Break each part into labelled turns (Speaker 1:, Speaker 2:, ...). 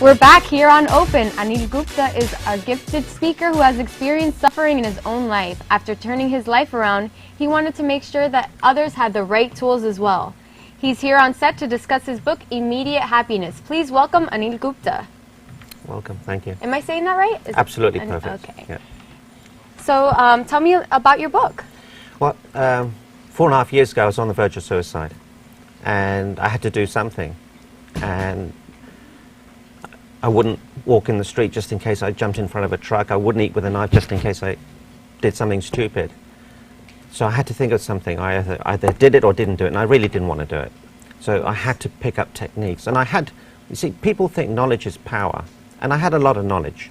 Speaker 1: We're back here on Open. Anil Gupta is a gifted speaker who has experienced suffering in his own life. After turning his life around, he wanted to make sure that others had the right tools as well. He's here on set to discuss his book, Immediate Happiness. Please welcome Anil Gupta.
Speaker 2: Welcome, thank you.
Speaker 1: Am I saying that right?
Speaker 2: Absolutely perfect.
Speaker 1: Okay.
Speaker 2: Yeah.
Speaker 1: So tell me about your book.
Speaker 2: Well, 4.5 years ago I was on the verge of suicide and I had to do something, and I wouldn't walk in the street just in case I jumped in front of a truck. I wouldn't eat with a knife just in case I did something stupid. So I had to think of something. I either did it or didn't do it, and I really didn't want to do it. So I had to pick up techniques. And you see, people think knowledge is power, and I had a lot of knowledge,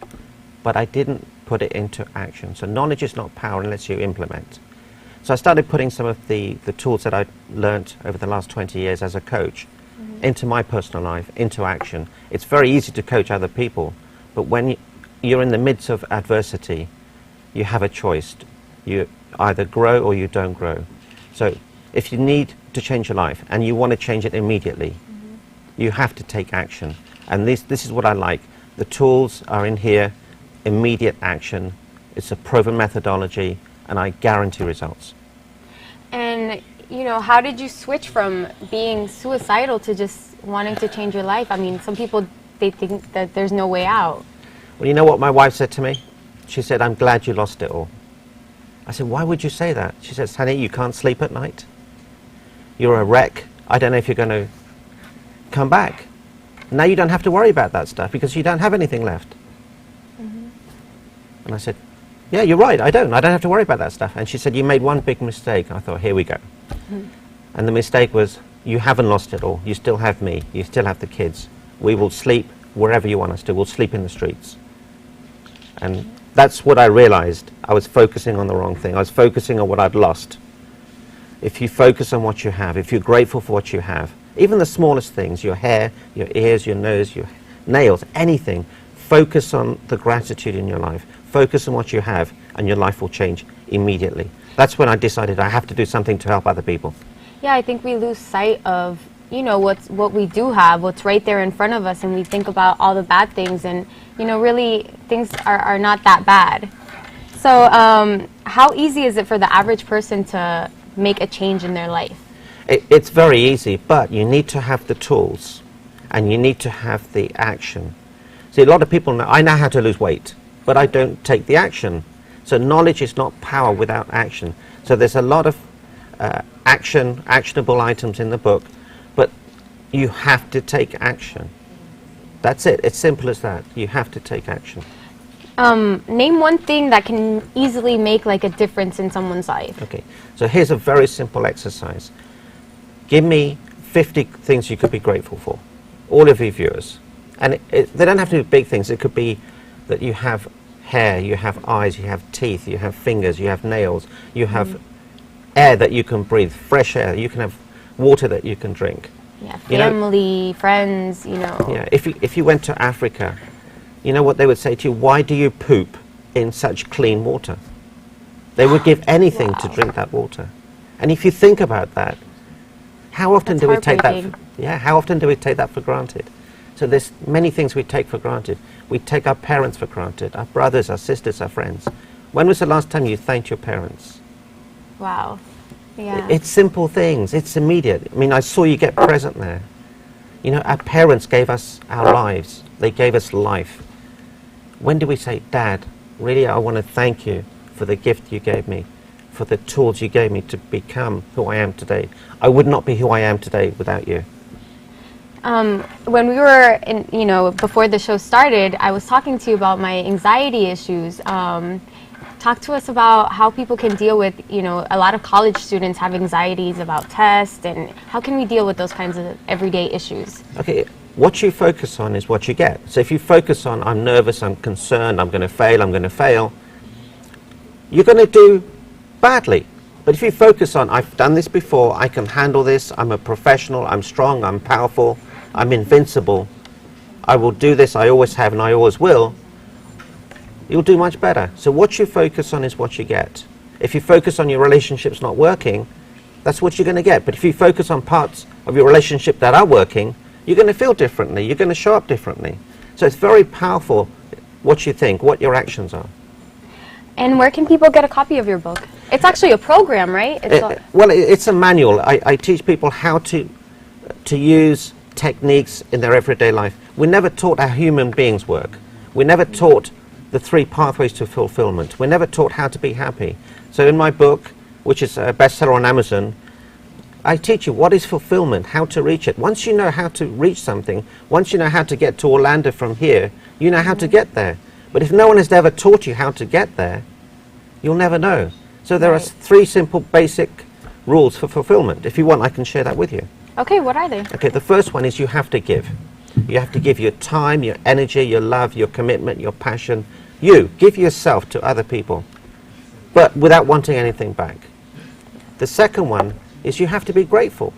Speaker 2: but I didn't put it into action. So knowledge is not power unless you implement. So I started putting some of the tools that I'd learnt over the last 20 years as a coach into my personal life, into action. It's very easy to coach other people, but when you're in the midst of adversity, you have a choice. You either grow or you don't grow. So if you need to change your life and you want to change it immediately, you have to take action. And this is what I like. The tools are in here, immediate action. It's a proven methodology, and I guarantee results.
Speaker 1: And you know, how did you switch from being suicidal to just wanting to change your life? I mean, some people, they think that there's no way out.
Speaker 2: Well, you know what my wife said to me? She said, "I'm glad you lost it all." I said, "Why would you say that?" She said, "Honey, you can't sleep at night. You're a wreck. I don't know if you're going to come back. Now you don't have to worry about that stuff because you don't have anything left." And I said, "Yeah, you're right, I don't have to worry about that stuff." And she said, "You made one big mistake." I thought, here we go. And the mistake was, you haven't lost it all. You still have me. You still have the kids. We will sleep wherever you want us to. We'll sleep in the streets. And that's what I realized. I was focusing on the wrong thing. I was focusing on what I'd lost. If you focus on what you have, if you're grateful for what you have, even the smallest things, your hair, your ears, your nose, your nails, anything, focus on the gratitude in your life. Focus on what you have, and your life will change immediately. That's when I decided I have to do something to help other people.
Speaker 1: Yeah, I think we lose sight of, you know, what we do have, what's right there in front of us, and we think about all the bad things, and, you know, really things are not that bad. So how easy is it for the average person to make a change in their life?
Speaker 2: It's very easy, but you need to have the tools, and you need to have the action. See, a lot of people know, I know how to lose weight, but I don't take the action. So knowledge is not power without action. So there's a lot of actionable items in the book, but you have to take action. That's it. It's simple as that. You have to take action.
Speaker 1: Name one thing that can easily make like a difference in someone's life.
Speaker 2: Okay. So here's a very simple exercise. Give me 50 things you could be grateful for, all of your viewers. And they don't have to be big things. It could be that you have hair, you have eyes, you have teeth, you have fingers, you have nails, you have air that you can breathe, fresh air, you can have water that you can drink.
Speaker 1: Yeah, family, friends, you know.
Speaker 2: Yeah, if you went to Africa, you know what they would say to you? Why do you poop in such clean water? They would give anything to drink that water. And if you think about that, how often do we take that? How often do we take that for granted? So there's many things we take for granted. We take our parents for granted, our brothers, our sisters, our friends. When was the last time you thanked your parents?
Speaker 1: Wow. Yeah.
Speaker 2: It's simple things. It's immediate. I mean, I saw you get present there. You know, our parents gave us our lives. They gave us life. When do we say, "Dad, really, I want to thank you for the gift you gave me, for the tools you gave me to become who I am today. I would not be who I am today without you."
Speaker 1: When we were in, you know, before the show started, I was talking to you about my anxiety issues. Talk to us about how people can deal with, you know, a lot of college students have anxieties about tests, and how can we deal with those kinds of everyday issues?
Speaker 2: Okay, what you focus on is what you get. So if you focus on, I'm nervous, I'm concerned, I'm going to fail, you're going to do badly. But if you focus on, I've done this before, I can handle this, I'm a professional, I'm strong, I'm powerful, I'm invincible, I will do this, I always have and I always will, you'll do much better. So what you focus on is what you get. If you focus on your relationships not working, that's what you're going to get. But if you focus on parts of your relationship that are working, you're going to feel differently, you're going to show up differently. So it's very powerful what you think, what your actions are.
Speaker 1: And where can people get a copy of your book? It's actually a program, right?
Speaker 2: It's a manual. I teach people how to use techniques in their everyday life. We never taught how human beings work. We never taught the 3 pathways to fulfillment. We never taught how to be happy. So in my book, which is a bestseller on Amazon, I teach you what is fulfillment, how to reach it. Once you know how to reach something, once you know how to get to Orlando from here, you know how to get there. But if no one has ever taught you how to get there, you'll never know. So there are 3 simple basic rules for fulfillment. If you want, I can share that with you.
Speaker 1: Okay, what are they?
Speaker 2: Okay, the first one is you have to give. You have to give your time, your energy, your love, your commitment, your passion. You give yourself to other people, but without wanting anything back. The second one is you have to be grateful.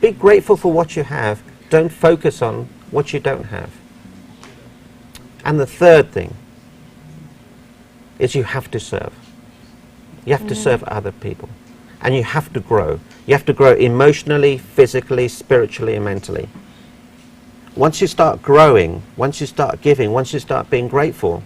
Speaker 2: Be grateful for what you have. Don't focus on what you don't have. And the third thing is you have to serve. You have to serve other people. And you have to grow. You have to grow emotionally, physically, spiritually, and mentally. Once you start growing, once you start giving, once you start being grateful,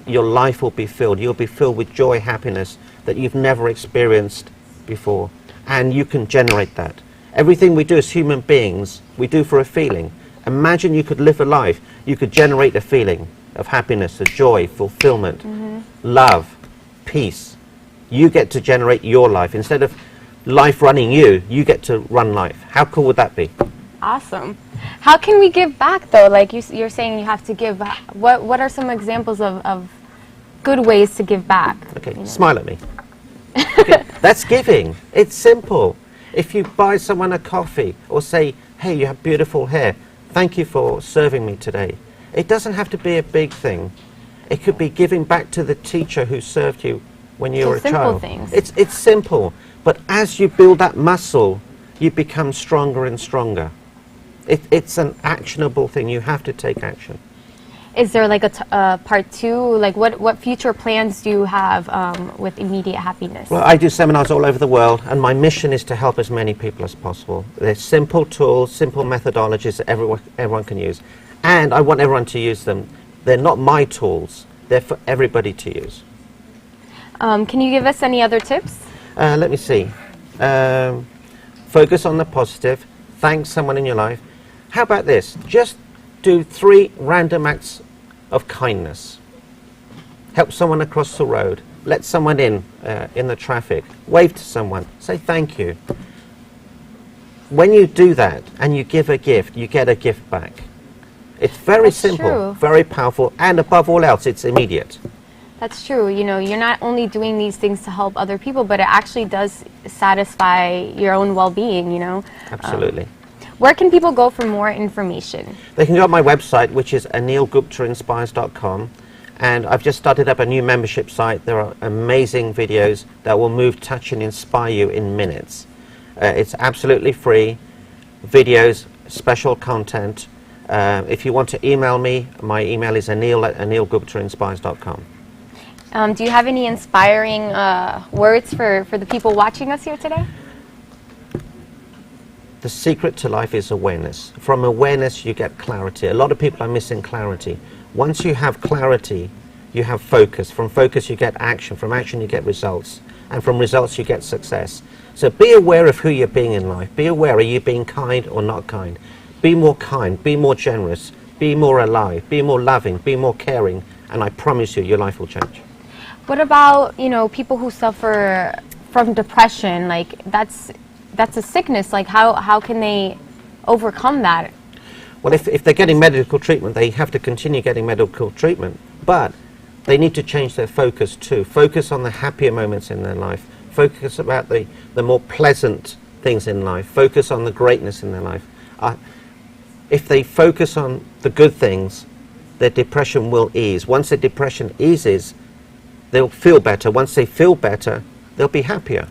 Speaker 2: your life will be filled. You'll be filled with joy, happiness that you've never experienced before. And you can generate that. Everything we do as human beings, we do for a feeling. Imagine you could live a life, you could generate a feeling of happiness, of joy, fulfillment, love, peace. You get to generate your life. Instead of life running you, you get to run life. How cool would that be?
Speaker 1: Awesome. How can we give back, though? Like you're saying you have to give. What are some examples of good ways to give back?
Speaker 2: Okay, smile at me. Okay, that's giving. It's simple. If you buy someone a coffee or say, hey, you have beautiful hair, thank you for serving me today. It doesn't have to be a big thing. It could be giving back to the teacher who served you when you were a child.
Speaker 1: Things.
Speaker 2: It's simple, but as you build that muscle, you become stronger and stronger. It's an actionable thing. You have to take action.
Speaker 1: Is there like a part 2? Like what future plans do you have with immediate happiness?
Speaker 2: Well, I do seminars all over the world, and my mission is to help as many people as possible. They're simple tools, simple methodologies that everyone can use. And I want everyone to use them. They're not my tools. They're for everybody to use.
Speaker 1: Can you give us any other tips?
Speaker 2: Let me see. Focus on the positive. Thank someone in your life. How about this? Just do 3 random acts of kindness. Help someone across the road. Let someone in the traffic. Wave to someone. Say thank you. When you do that and you give a gift, you get a gift back. It's very simple, very powerful, and above all else, it's immediate.
Speaker 1: That's true. You know, you're not only doing these things to help other people, but it actually does satisfy your own well-being, you know?
Speaker 2: Absolutely.
Speaker 1: Where can people go for more information?
Speaker 2: They can go on my website, which is anilguptainspires.com. And I've just started up a new membership site. There are amazing videos that will move, touch, and inspire you in minutes. It's absolutely free. Videos, special content. If you want to email me, my email is anil@anilguptainspires.com.
Speaker 1: Do you have any inspiring words for the people watching us here today?
Speaker 2: The secret to life is awareness. From awareness, you get clarity. A lot of people are missing clarity. Once you have clarity, you have focus. From focus, you get action. From action, you get results. And from results, you get success. So be aware of who you're being in life. Be aware, are you being kind or not kind? Be more kind, be more generous, be more alive, be more loving, be more caring, and I promise you, your life will change.
Speaker 1: What about, you know, people who suffer from depression? Like, that's a sickness. Like, how can they overcome that?
Speaker 2: Well, if they're getting medical treatment, they have to continue getting medical treatment, but they need to change their focus too. Focus on the happier moments in their life. Focus about the more pleasant things in life. Focus on the greatness in their life. If they focus on the good things, their depression will ease. Once their depression eases, they'll feel better. Once they feel better, they'll be happier.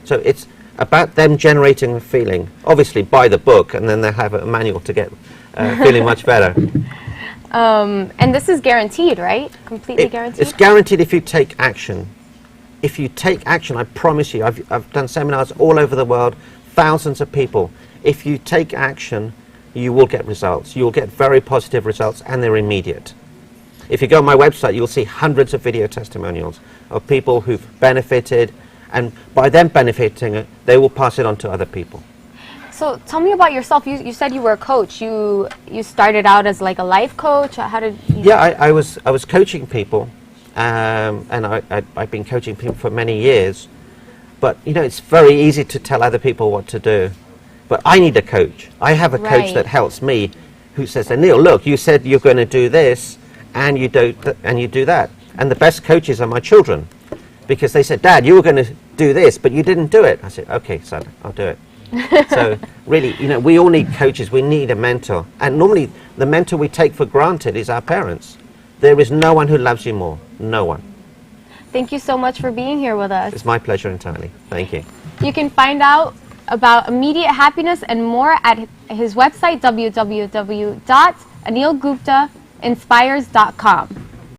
Speaker 2: So it's about them generating a feeling. Obviously, buy the book, and then they'll have a manual to get feeling much better.
Speaker 1: And this is guaranteed, right? Completely guaranteed?
Speaker 2: It's guaranteed if you take action. If you take action, I promise you, I've done seminars all over the world, thousands of people. If you take action, you will get results. You will get very positive results, and they're immediate. If you go on my website, you'll see hundreds of video testimonials of people who've benefited, and by them benefiting it, they will pass it on to other people.
Speaker 1: So tell me about yourself. You said you were a coach. You started out as like a life coach. How did you?
Speaker 2: Yeah, I was coaching people, and I've been coaching people for many years. But you know, it's very easy to tell other people what to do. But I need a coach. I have a coach that helps me, who says, "Anil, look, you said you're going to do this, and you do that." And the best coaches are my children, because they said, "Dad, you were going to do this, but you didn't do it." I said, "Okay, son, I'll do it." So really, you know, we all need coaches. We need a mentor, and normally the mentor we take for granted is our parents. There is no one who loves you more. No one.
Speaker 1: Thank you so much for being here with us.
Speaker 2: It's my pleasure entirely. Thank you.
Speaker 1: You can find out about immediate happiness and more at his website, www.anilguptainspires.com.